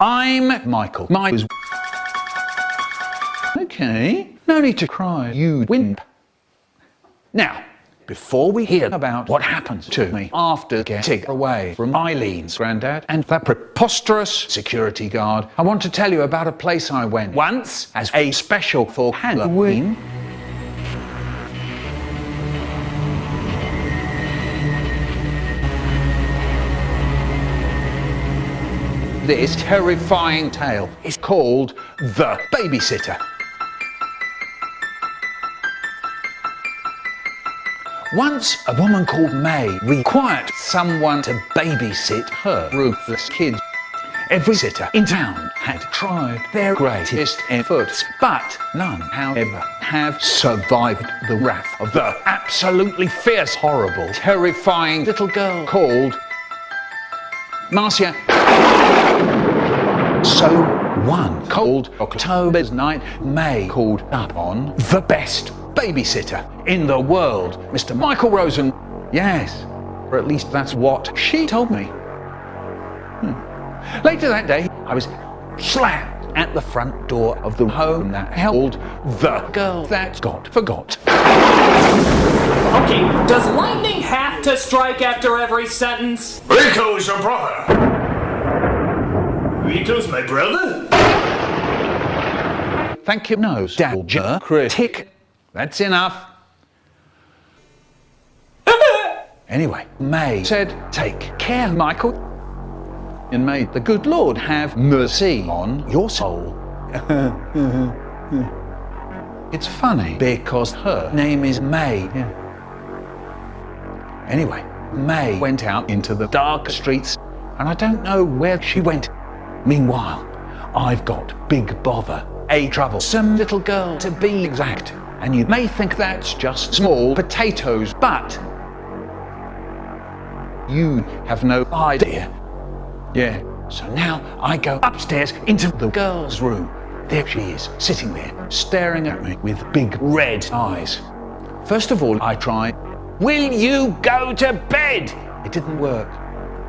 I'm Michael. Mine was... Okay, no need to cry, you wimp. Now, before we hear about what happened to me after getting away from Eileen's granddad and that preposterous security guard, I want to tell you about a place I went once as a special for Halloween. This terrifying tale is called The Babysitter. Once, a woman called May required someone to babysit her ruthless kids. Every sitter in town had tried their greatest efforts, but none, however, have survived the wrath of the absolutely fierce, horrible, terrifying little girl called Marcia. So one cold October's night, May called up on the best babysitter in the world, Mr. Michael Rosen. Yes, or at least that's what she told me. Later that day, I was slammed at the front door of the home that held the girl that got forgot. Okay, does lightning have to strike after every sentence? Rico's your brother. Rico's my brother? Thank you, nose, Dalger, critic. That's enough. Anyway, May said, take care, Michael. And may the good Lord have mercy on your soul. It's funny because her name is May. Yeah. Anyway, May went out into the dark streets and I don't know where she went. Meanwhile, I've got big bother, a troublesome little girl to be exact. And you may think that's just small potatoes, but you have no idea. Yeah, so now I go upstairs into the girl's room. There she is, sitting there, staring at me with big red eyes. First of all, I tried, will you go to bed? It didn't work.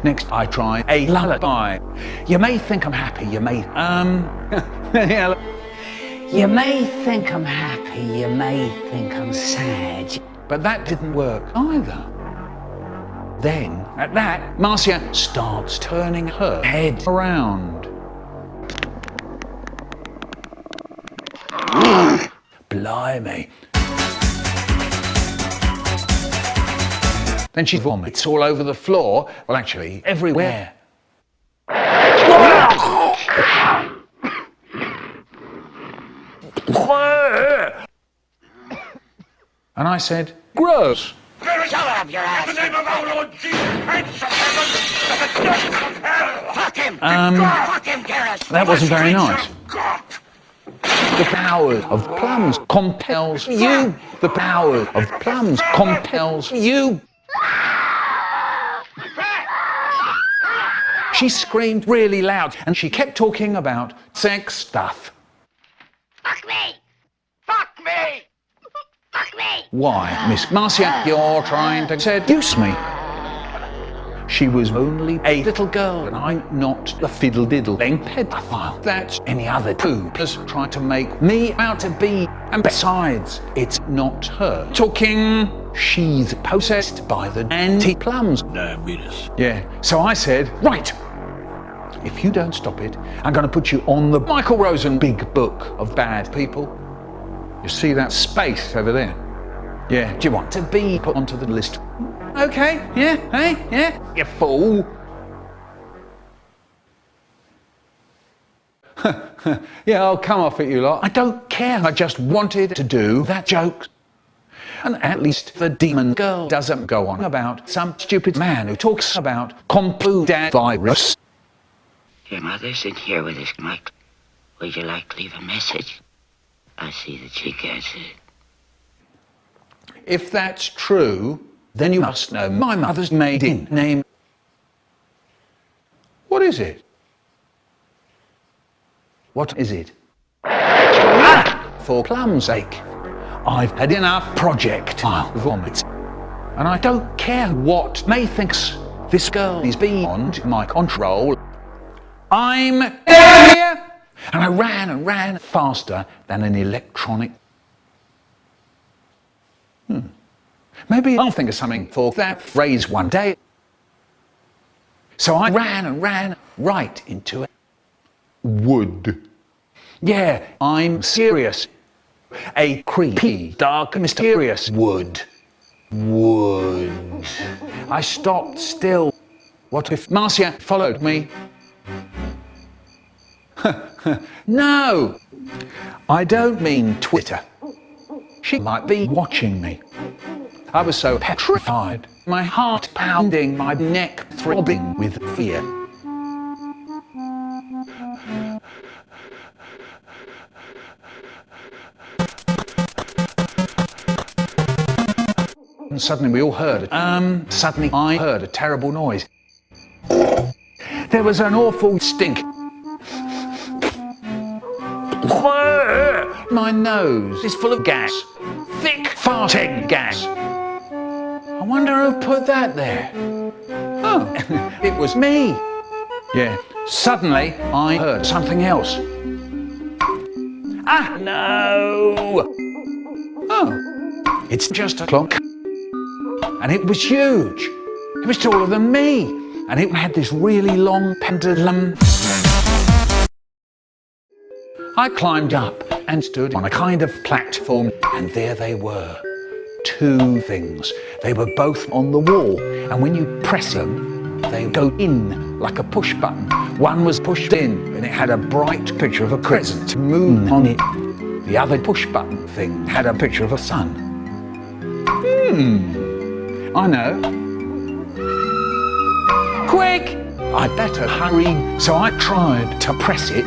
Next, I tried a lullaby. You may think I'm happy, you may, You may think I'm happy, you may think I'm sad. But that didn't work either. Then, at that, Marcia starts turning her head around. Blimey. Then she vomits all over the floor, well actually, everywhere. And I said, gross. Shut up, your ass! In the name of our Lord Jesus Christ of heaven, the dust of hell! Fuck him! Fuck him, Garrus! That wasn't very nice. The power of plums compels you. The power of plums compels you. She screamed really loud and she kept talking about sex stuff. Fuck me! Fuck me! Fuck me! Why, Miss Marcia, you're trying to seduce me. She was only a little girl and I'm not the fiddle-diddling pedophile that any other poop has tried to make me out to be. And besides, it's not her talking. She's possessed by the anti-plums. Diabetes. Yeah, so I said, right, if you don't stop it, I'm going to put you on the Michael Rosen big book of bad people. You see that space over there? Yeah, do you want to be put onto the list? Okay, yeah, hey, yeah, you fool. Yeah, I'll come off at you lot. I don't care, I just wanted to do that joke. And at least the demon girl doesn't go on about some stupid man who talks about computer virus. Your mother's in here with us, Mike. Would you like to leave a message? I see that she gets it. If that's true, then you must know my mother's maiden name. What is it? What is it? For plum's sake, I've had enough projectile vomit. And I don't care what May thinks. This girl is beyond my control. I'm here! And I ran and ran faster than an electronic. Maybe I'll think of something for that phrase one day. So I ran and ran right into it. Wood. Yeah, I'm serious. A creepy, dark, mysterious wood. Wood. I stopped still. What if Marcia followed me? No! I don't mean Twitter. She might be watching me. I was so petrified, my heart pounding, my neck throbbing with fear. And suddenly we all heard it. Suddenly I heard a terrible noise. There was an awful stink. My nose is full of gas. Thick farting gas. I wonder who put that there. Oh, it was me. Yeah. Suddenly I heard something else. Ah, no. Oh, it's just a clock. And it was huge. It was taller than me. And it had this really long pendulum. I climbed up and stood on a kind of platform, and there they were. Two things. They were both on the wall, and when you press them, they go in like a push button. One was pushed in, and it had a bright picture of a crescent moon on it. The other push button thing had a picture of a sun. I know. Quick! I'd better hurry. So I tried to press it,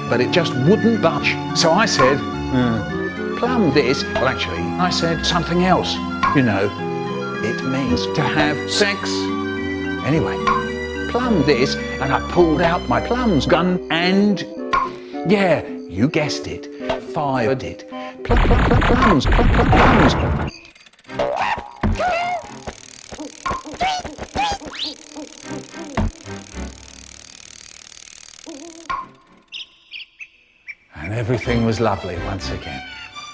but it just wouldn't budge. So I said, plumb this. Well, actually, I said something else. You know, it means to have sex. Anyway, plumb this, and I pulled out my plums gun and, yeah, you guessed it, fired it. Plums, plums. And everything was lovely once again.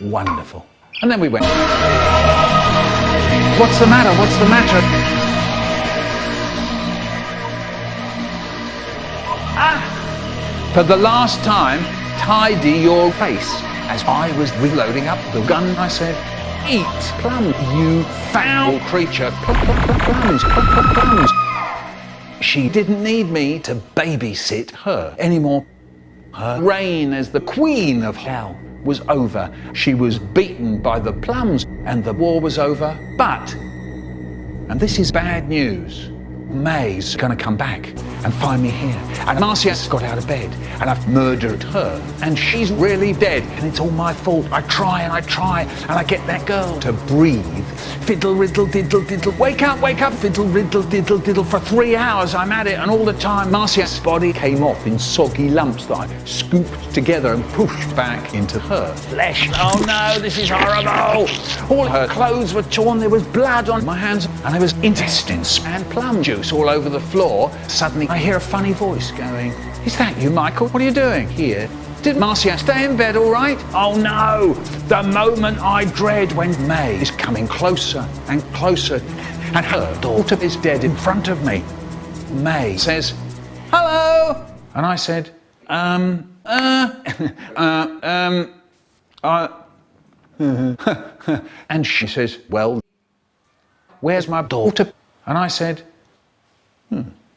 Wonderful. And then we went, what's the matter? What's the matter? For the last time, tidy your face. As I was reloading up the gun, I said, eat plum, you foul creature. Plums, plums. She didn't need me to babysit her anymore. Her reign as the queen of hell was over. She was beaten by the plums and the war was over. But, and this is bad news, May's gonna come back and find me here. And Marcia's got out of bed and I've murdered her. And she's really dead and it's all my fault. I try and I get that girl to breathe. Fiddle, riddle, diddle, diddle. Wake up, fiddle, riddle, diddle, diddle. For 3 hours I'm at it and all the time Marcia's body came off in soggy lumps that I scooped together and pushed back into her flesh. Oh no, this is horrible. All her clothes were torn, there was blood on my hands and there was intestines and plum juice all over the floor. Suddenly I hear a funny voice going, is that you, Michael? What are you doing here? Did Marcia stay in bed all right? Oh no! The moment I dread when May is coming closer and closer and her daughter is dead in front of me. May says, hello! And I said, and she says, well, where's my daughter? And I said,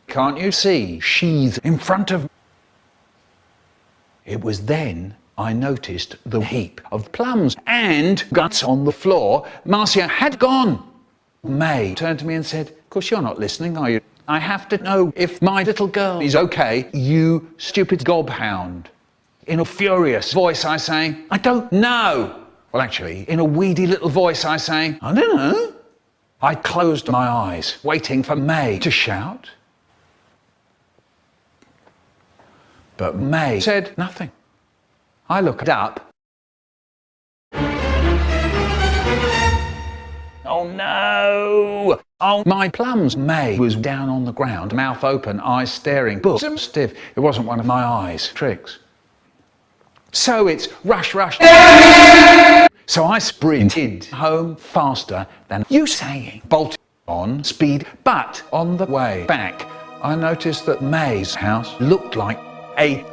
can't you see? She's in front of me. It was then I noticed the heap of plums and guts on the floor. Marcia had gone. May turned to me and said, of course you're not listening, are you? I have to know if my little girl is okay, you stupid gobhound. In a furious voice I say, I don't know. Well, actually, in a weedy little voice I say, I don't know. I closed my eyes, waiting for May to shout. But May said nothing. I looked up. Oh no! Oh, my plums. May was down on the ground, mouth open, eyes staring, bosom stiff. It wasn't one of my eyes' tricks. So it's rush, rush. So I sprinted home faster than you saying. Bolted on speed, but on the way back, I noticed that May's house looked like a...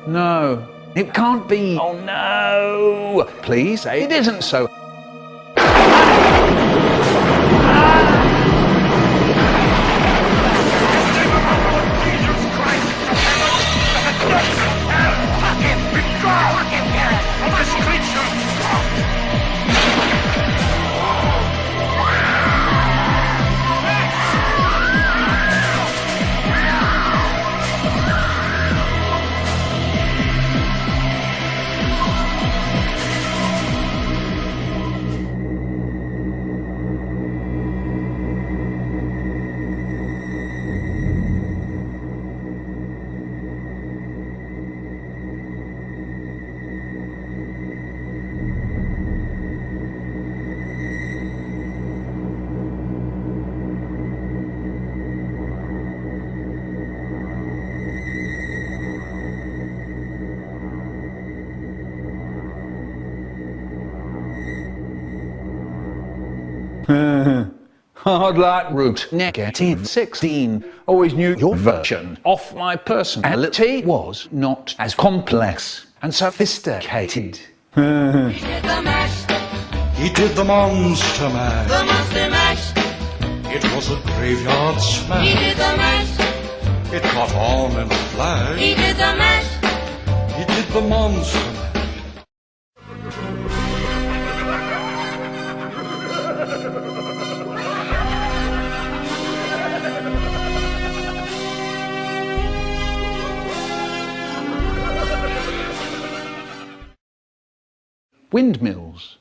No, it can't be. Oh no! Please say it isn't so. Hard luck, root, negative 16. Always knew your version of my personality was not as complex and sophisticated. He did the mash. He did the monster mash. The monster mash. It was a graveyard smash. He did the mash. It caught on in a flash. He did the mash. He did the monster mash. Windmills.